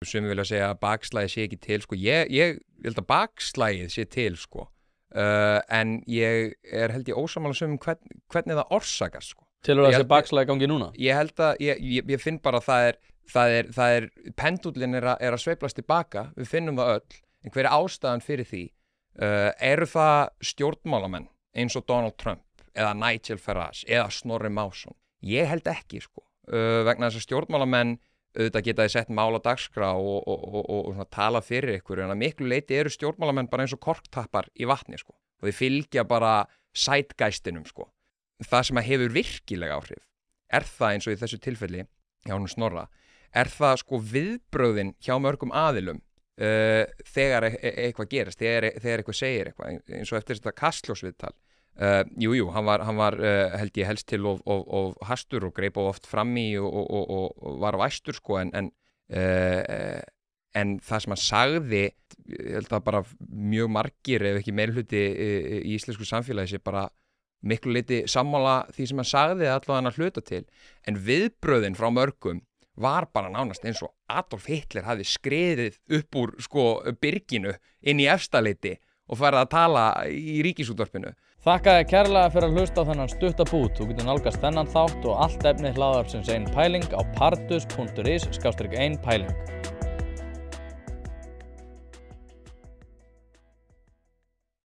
Sumir vilja segja að bakslagið sé ekki til, sko. Ég held að bakslagið sé til, sko. En ég held ég ósammála sumum hvernig það orsakast, sko. Telur það sé bakslagið gangi núna? Ég held að, ég finn bara að það er pendúllinn að sveiflast tilbaka, við finnum það öll, en hver ástæðan fyrir því? Eru það stjórnmálamenn eins og Donald Trump eða Nigel Farage eða Snorri Másson? Ég held ekki, sko. Vegna þess að stjórnmálamenn auðvitað geta þið sett mál á dagskrá og tala fyrir ykkur, en að miklu leyti eru stjórnmálamenn bara eins og korktappar í vatni, sko. Og þið fylgja bara sætgæstinum, sko. Það sem að hefur virkilega áhrif það eins og í þessu tilfelli hjá honum Snorra, það sko viðbrögðin hjá mörgum aðilum þegar eitthvað gerist, þegar eitthvað segir eitthvað, eins og eftir þetta Kastljósviðtal. Jú, hann var held ég helst til of hastur og greip oft fram í og var væstur, sko, en það sem hann sagði, ég held að bara mjög margir, ef ekki meirihluti í íslensku samfélagi sé bara miklu leyti sammála því sem hann sagði allavega hann að hluta til, en viðbröðin frá mörgum var bara nánast eins og Adolf Hitler hafði skriðið upp úr, sko, byrginu inn í Efstaleiti og farið að tala í Ríkisútvarpinu. Þakka þér kærlega fyrir að hlusta á þennan stutta bút. Þú getur nálgast þennan þátt og allt efni hlaðvarpsins Ein Pæling á pardus.is/einpæling.